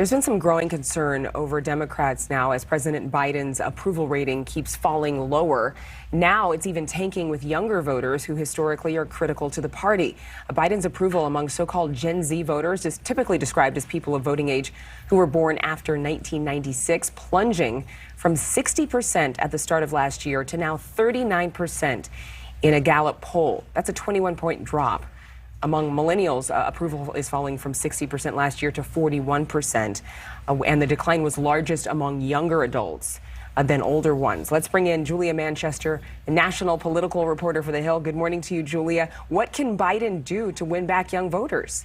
There's been some growing concern over Democrats now as President Biden's approval rating keeps falling lower. Now it's even tanking with younger voters who historically are critical to the party. Biden's approval among so-called Gen Z voters is typically described as people of voting age who were born after 1996, plunging from 60% at the start of last year to now 39% in a Gallup poll. That's a 21-point drop. Among millennials, approval is falling from 60% last year to 41%, and the decline was largest among younger adults than older ones. Let's bring in Julia Manchester, a national political reporter for The Hill. Good morning to you, Julia. What can Biden do to win back young voters?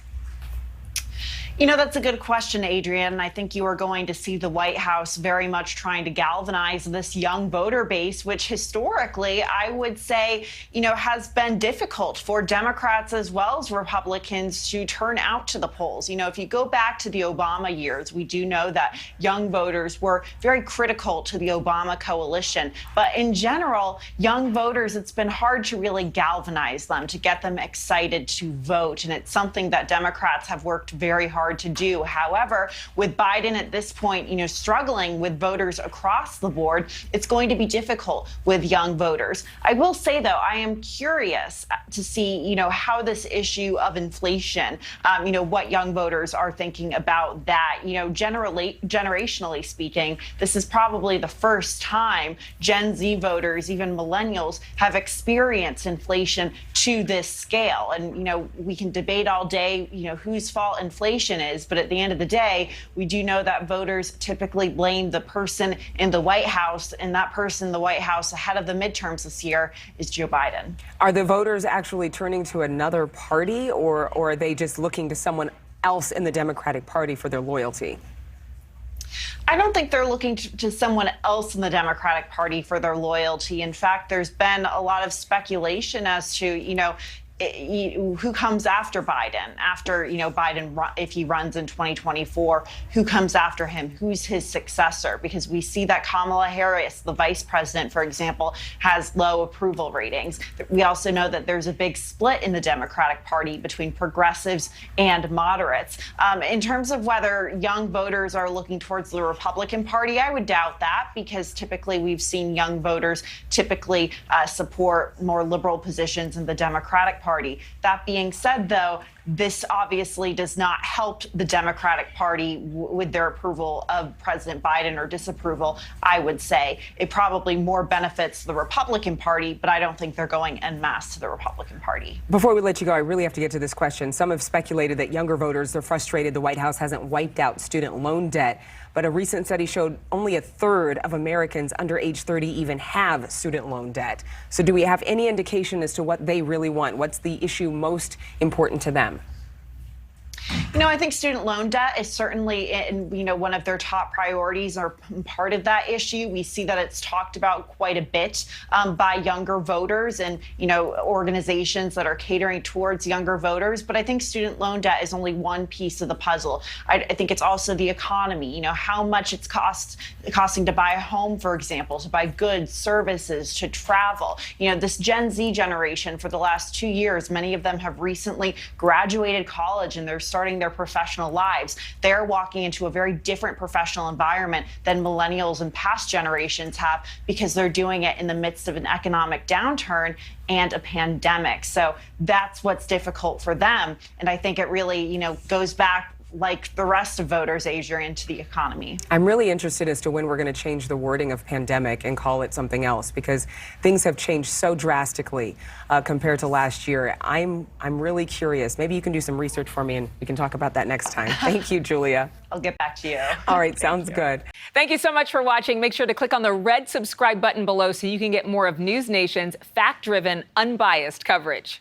You know, that's a good question, Adrienne. I think you are going to see the White House very much trying to galvanize this young voter base, which historically, I would say, has been difficult for Democrats as well as Republicans to turn out to the polls. If you go back to the Obama years, we do know that young voters were very critical to the Obama coalition. But in general, young voters, it's been hard to really galvanize them, to get them excited to vote. And it's something that Democrats have worked very hard to do. However, with Biden at this point, struggling with voters across the board, it's going to be difficult with young voters. I will say, though, I am curious to see, how this issue of inflation, what young voters are thinking about that. Generationally speaking, this is probably the first time Gen Z voters, even millennials, have experienced inflation to this scale. And, we can debate all day, whose fault inflation is, but at the end of the day, we do know that voters typically blame the person in the White House, and that person in the White House ahead of the midterms this year is Joe Biden. Are the voters actually turning to another party, or are they just looking to someone else in the Democratic Party for their loyalty? I don't think they're looking to someone else in the Democratic Party for their loyalty. In fact, there's been a lot of speculation as to, who comes after Biden, Biden, if he runs in 2024, who comes after him, who's his successor? Because we see that Kamala Harris, the vice president, for example, has low approval ratings. We also know that there's a big split in the Democratic Party between progressives and moderates. In terms of whether young voters are looking towards the Republican Party, I would doubt that, because typically we've seen young voters typically support more liberal positions in the Democratic Party. That being said, though, this obviously does not help the Democratic Party with their approval of President Biden or disapproval, I would say. It probably more benefits the Republican Party, but I don't think they're going en masse to the Republican Party. Before we let you go, I really have to get to this question. Some have speculated that younger voters are frustrated the White House hasn't wiped out student loan debt, but a recent study showed only a third of Americans under age 30 even have student loan debt. So do we have any indication as to what they really want? What's the issue most important to them? I think student loan debt is certainly, one of their top priorities or part of that issue. We see that it's talked about quite a bit by younger voters and, organizations that are catering towards younger voters. But I think student loan debt is only one piece of the puzzle. I think it's also the economy, how much it's costing to buy a home, for example, to buy goods, services, to travel. This Gen Z generation, for the last 2 years, many of them have recently graduated college and they're starting their professional lives. They're walking into a very different professional environment than millennials and past generations have, because they're doing it in the midst of an economic downturn and a pandemic. So that's what's difficult for them. And I think it really, goes back, like the rest of voters, Adrienne, to the economy. I'm really interested as to when we're going to change the wording of pandemic and call it something else, because things have changed so drastically compared to last year. I'm really curious. Maybe you can do some research for me and we can talk about that next time. Thank you, Julia. I'll get back to you. All right, sounds good. Thank you so much for watching. Make sure to click on the red subscribe button below so you can get more of NewsNation's fact-driven, unbiased coverage.